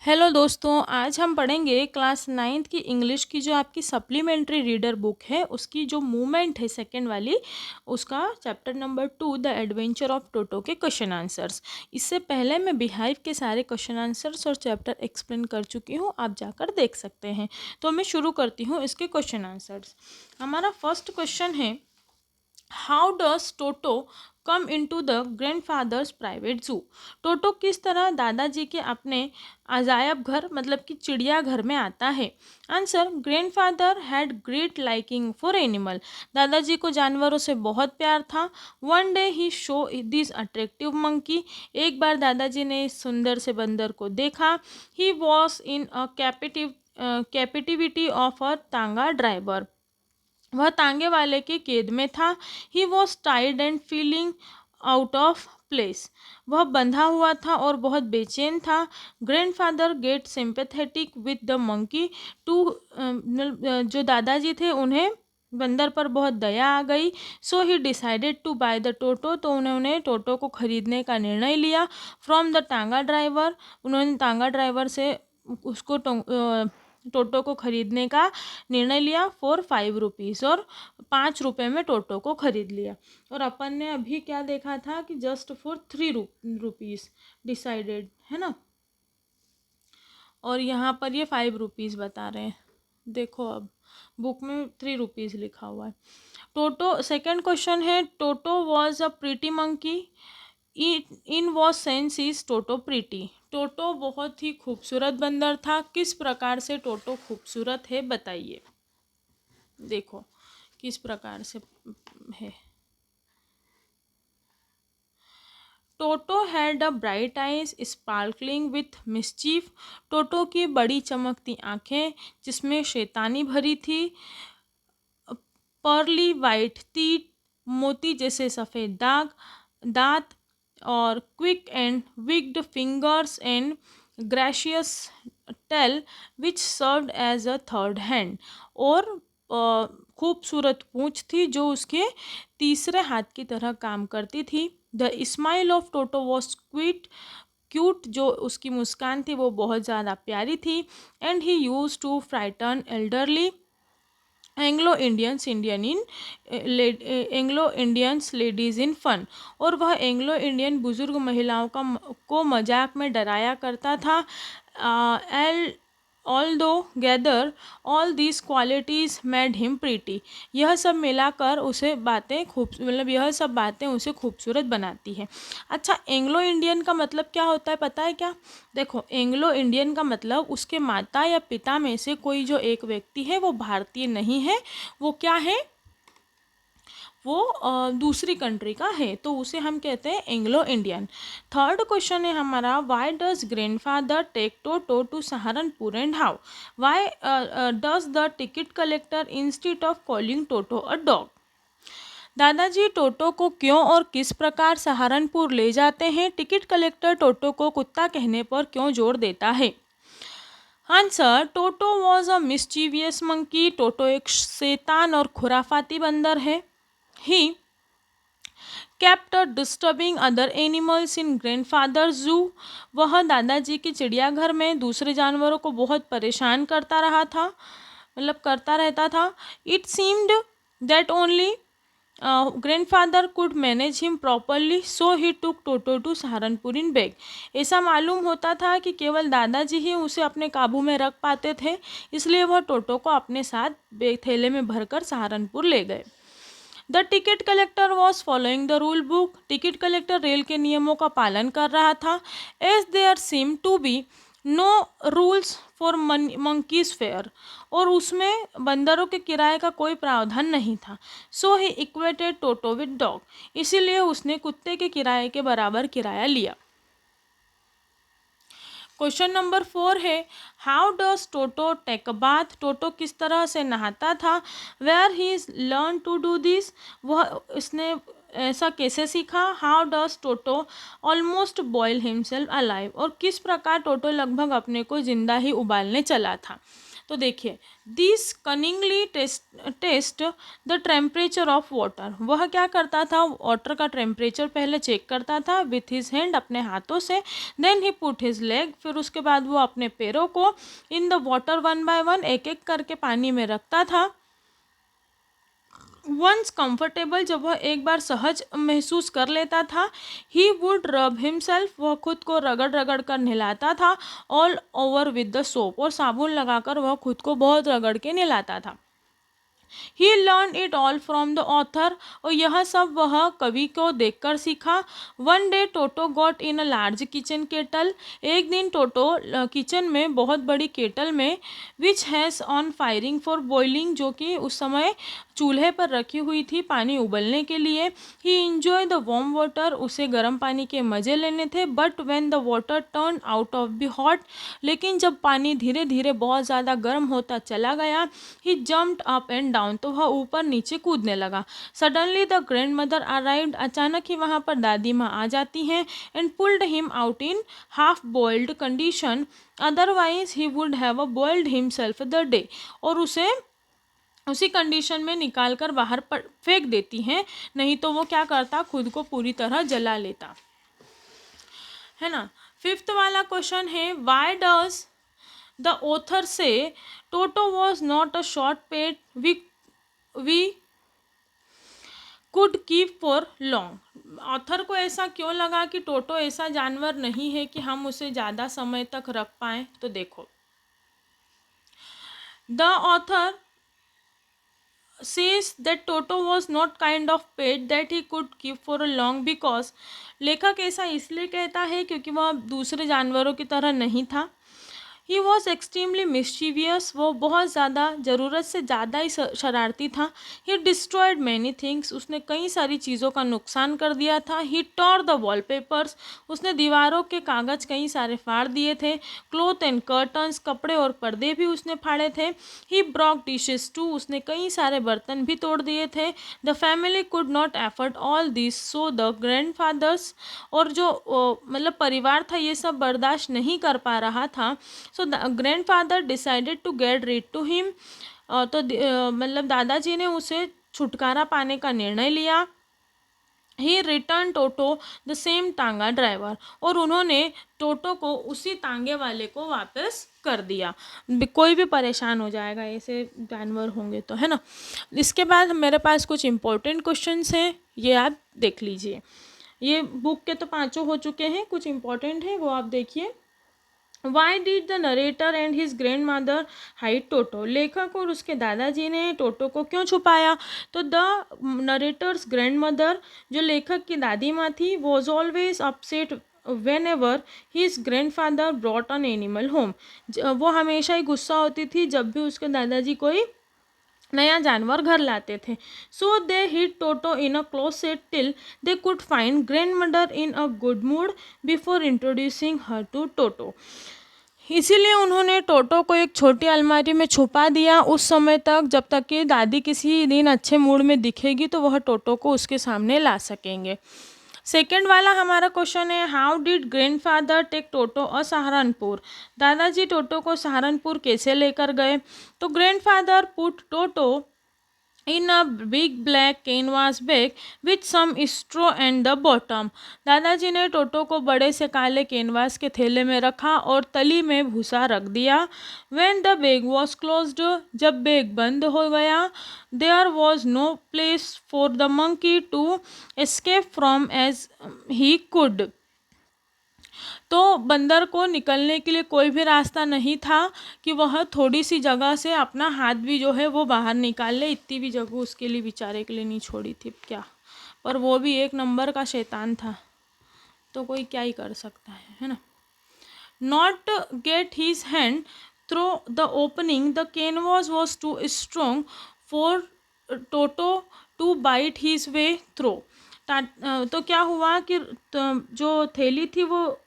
Hello दोस्तों, आज हम पढ़ेंगे क्लास नाइन्थ की इंग्लिश की जो आपकी सप्लीमेंट्री रीडर बुक है उसकी जो मूवमेंट है सेकंड वाली, उसका chapter number 2 the adventure of Toto के क्वेश्चन आंसर्स। इससे पहले मैं बिहाइव के सारे क्वेश्चन आंसर्स और चैप्टर एक्सप्लेन कर चुकी हूँ, आप जाकर देख सकते हैं। तो मैं शुरू करती हूँ इसके क्वेश्चन आंसर्स। हमारा फर्स्ट क्वेश्चन है, how does toto come into the grandfathers private जू। टोटो किस तरह दादाजी के अपने अजायब घर मतलब कि चिड़ियाघर में आता है। Answer, grandfather had great liking for animal. दादाजी को जानवरों से बहुत प्यार था। One day he show this attractive monkey. एक बार दादाजी ने इस सुंदर से बंदर को देखा। He was in a कैपिटिविटी of a तांगा ड्राइवर। वह तांगे वाले के कैद में था। He was tied and feeling out of place. वह बंधा हुआ था और बहुत बेचैन था। Grandfather get sympathetic with the monkey too. जो दादाजी थे उन्हें बंदर पर बहुत दया आ गई। So he decided to buy the Toto. तो उन्होंने टोटो को खरीदने का निर्णय लिया। From the tonga driver. उन्होंने टांगा ड्राइवर से उसको टोटो को खरीदने का निर्णय लिया फॉर 5 रुपीज़, और 5 रुपये में टोटो को खरीद लिया। और अपन ने अभी क्या देखा था कि जस्ट फॉर 3 रुपीज़ डिसाइडेड, है ना। और यहाँ पर ये 5 रुपीज़ बता रहे हैं। देखो अब बुक में 3 रुपीज़ लिखा हुआ है। टोटो, सेकंड क्वेश्चन है, Toto was a pretty monkey. In was sense is Toto pretty. Toto बहुत ही खूबसूरत बंदर था। किस प्रकार से टोटो खूबसूरत है बताइए। देखो किस प्रकार से है। Toto had a bright eyes sparkling with mischief. Toto की बड़ी चमकती आंखें जिसमें शैतानी भरी थी। पर्ली वाइट टीथ, मोती जैसे सफ़ेद दांत, और quick and wicked fingers and gracious tail which served as a third hand. और खूबसूरत पूंछ थी जो उसके तीसरे हाथ की तरह काम करती थी। The smile of Toto was cute. जो उसकी मुस्कान थी वो बहुत ज़्यादा प्यारी थी। And he use to frighten elderly Anglo Indians ladies in fun. और वह एंग्लो इंडियन बुजुर्ग महिलाओं को मजाक में डराया करता था। एल ऑल दो gather all these qualities made him pretty. यह सब मिलाकर उसे बातें यह सब बातें उसे खूबसूरत बनाती है। अच्छा, एंग्लो इंडियन का मतलब क्या होता है पता है क्या। देखो, एंग्लो इंडियन का मतलब उसके माता या पिता में से कोई जो एक व्यक्ति है वो भारतीय नहीं है, वो क्या है, वो दूसरी कंट्री का है, तो उसे हम कहते हैं एंग्लो इंडियन। थर्ड क्वेश्चन है हमारा, why does grandfather take Toto to Saharanpur and how. Why does the ticket collector instead of calling Toto a dog. दादाजी टोटो को क्यों और किस प्रकार सहारनपुर ले जाते हैं। टिकट कलेक्टर टोटो को कुत्ता कहने पर क्यों जोर देता है। Answer, Toto was a mischievous monkey. Toto एक शैतान और खुराफाती बंदर है। He kept disturbing other animals in grandfather zoo. वह दादाजी के चिड़ियाघर में दूसरे जानवरों को बहुत परेशान करता रहता था। It seemed that only grandfather could manage him properly, so he took Toto to Saharanpur in bag. ऐसा मालूम होता था कि केवल दादाजी ही उसे अपने काबू में रख पाते थे, इसलिए वह टोटो को अपने साथ थैले में भरकर सहारनपुर ले गए। The ticket collector was following the rule book. Ticket collector rail के नियमों का पालन कर रहा था। As there seem to be no rules for monkeys fare. और उसमें बंदरों के किराए का कोई प्रावधान नहीं था। सो ही इक्वेटेड टोटो विद डॉग। इसीलिए उसने कुत्ते के किराए के बराबर किराया लिया। क्वेश्चन नंबर 4 है, how does Toto take a bath. Toto किस तरह से नहाता था। Where he learn to do this. वह इसने ऐसा कैसे सीखा। How does Toto almost boil himself alive. और किस प्रकार टोटो लगभग अपने को जिंदा ही उबालने चला था। तो देखिए, this cunningly test the temperature of water. वह क्या करता था, वाटर का टेम्परेचर पहले चेक करता था विथ हिज हैंड, अपने हाथों से। Then he put his leg, फिर उसके बाद वो अपने पैरों को in the water one by one, एक एक करके पानी में रखता था। वंस कंफर्टेबल, जब वह एक बार सहज महसूस कर लेता था, ही वुड रब हिमसेल्फ, वह खुद को रगड़ रगड़ कर नहलाता था। All over with the soap, और साबुन लगाकर वह खुद को बहुत रगड़ के नहलाता था। He learn it all from the author, और यह सब वह कवि को देखकर सीखा। One day Toto got in a large kitchen kettle, एक दिन टोटो किचन में बहुत बड़ी केटल में, which has on firing for boiling, जो कि उस समय चूल्हे पर रखी हुई थी पानी उबलने के लिए। ही इंजॉय द वार्म वाटर, उसे गर्म पानी के मज़े लेने थे। But when the water turn out of be hot, लेकिन जब पानी धीरे धीरे बहुत ज़्यादा गर्म होता चला गया, ही जम्प्ड अप एंड डाउन, तो वह ऊपर नीचे कूदने लगा। Suddenly the grand mother arrived, अचानक ही वहाँ पर दादी माँ आ जाती हैं। And pulled him out in half boiled condition, otherwise he would have boiled himself the day, और उसे उसी कंडीशन में निकाल कर बाहर फेंक देती हैं, नहीं तो वो क्या करता, खुद को पूरी तरह जला लेता है ना। फिफ्थ वाला क्वेश्चन है, why does the author say Toto was not a short pet we could keep for long. Author को ऐसा क्यों लगा कि टोटो ऐसा जानवर नहीं है कि हम उसे ज़्यादा समय तक रख पाएँ। तो देखो, the author says that Toto was not kind of pet that he could keep for a long because, लेखक ऐसा इसलिए कहता है क्योंकि वह दूसरे जानवरों की तरह नहीं था। ही वॉज एक्सट्रीमली मिस्चीवियस, वो बहुत ज़्यादा ज़रूरत से ज़्यादा ही शरारती था। ही डिस्ट्रॉयड मैनी थिंग्स, उसने कई सारी चीज़ों का नुकसान कर दिया था। ही टॉर द वॉलपेपर्स, उसने दीवारों के कागज़ कई सारे फाड़ दिए थे। क्लोथ एंड कर्टन्स, कपड़े और पर्दे भी उसने फाड़े थे। ही ब्रॉक डिशेस टू, उसने कई सारे बर्तन भी तोड़ दिए थे। The family could not effort all this, so the grandfathers, और जो मतलब परिवार था ये सब बर्दाश्त नहीं कर पा रहा था। So the grandfather decided to get rid to him, तो मतलब दादाजी ने उसे छुटकारा पाने का निर्णय लिया। ही रिटर्न टोटो द सेम टांगा ड्राइवर, और उन्होंने टोटो को उसी तांगे वाले को वापस कर दिया। कोई भी परेशान हो जाएगा ऐसे जानवर होंगे तो, है ना। इसके बाद मेरे पास कुछ इम्पोर्टेंट क्वेश्चंस हैं, ये आप देख लीजिए। ये बुक के तो पांचों हो चुके हैं, कुछ इम्पोर्टेंट है वो आप देखिए। Why did the narrator and his grandmother hide Toto, लेखक और उसके दादाजी ने टोटो को क्यों छुपाया। तो द नरेटर्स ग्रैंड मदर, जो लेखक की दादी माँ थी, was always upset when ever his grand father brought an animal home, वो हमेशा ही गुस्सा होती थी जब भी उसके दादाजी कोई नया जानवर घर लाते थे। So they hid Toto in a closet till they could find grandmother in a good mood before introducing her to Toto, इसीलिए उन्होंने टोटो को एक छोटी अलमारी में छुपा दिया उस समय तक, जब तक कि दादी किसी दिन अच्छे मूड में दिखेगी तो वह टोटो को उसके सामने ला सकेंगे। सेकेंड वाला हमारा क्वेश्चन है, हाउ डिड ग्रैंडफादर टेक टोटो अ सहारनपुर, दादाजी टोटो को सहारनपुर कैसे लेकर गए। तो grandfather put toto in a big black canvas bag with some straw and the bottom, दादाजी ने टोटो को बड़े से काले कैनवास के थैले में रखा और तली में भूसा रख दिया। When the bag was closed, जब बैग बंद हो गया, there was no place for the monkey to escape from as he could, तो बंदर को निकलने के लिए कोई भी रास्ता नहीं था कि वह थोड़ी सी जगह से अपना हाथ भी जो है वो बाहर निकाल ले, इतनी भी जगह उसके लिए बेचारे के लिए नहीं छोड़ी थी क्या। पर वो भी एक नंबर का शैतान था, तो कोई क्या ही कर सकता है ना। Not get his hand through the opening, the canvas was too strong for Toto to bite his way through, तो क्या हुआ कि जो थैली थी वो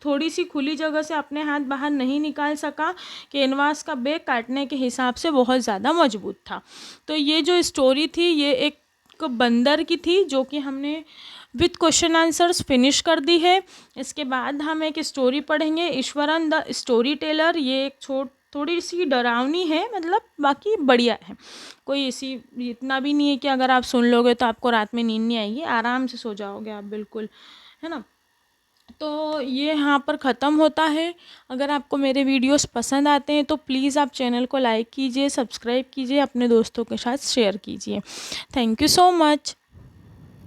थोड़ी सी खुली जगह से अपने हाथ बाहर नहीं निकाल सका, कैनवास का बैग काटने के हिसाब से बहुत ज़्यादा मजबूत था। तो ये जो स्टोरी थी ये एक बंदर की थी, जो कि हमने विथ क्वेश्चन आंसर्स फिनिश कर दी है। इसके बाद हम एक स्टोरी पढ़ेंगे, ईश्वरन द स्टोरी टेलर, ये एक थोड़ी सी डरावनी है, मतलब बाकी बढ़िया है। कोई ऐसी इतना भी नहीं है कि अगर आप सुन लोगे तो आपको रात में नींद नहीं आएगी, आराम से सो जाओगे आप बिल्कुल, है ना। तो ये यहाँ पर ख़त्म होता है। अगर आपको मेरे वीडियोस पसंद आते हैं तो प्लीज़ आप चैनल को लाइक कीजिए, सब्सक्राइब कीजिए, अपने दोस्तों के साथ शेयर कीजिए। Thank you so much.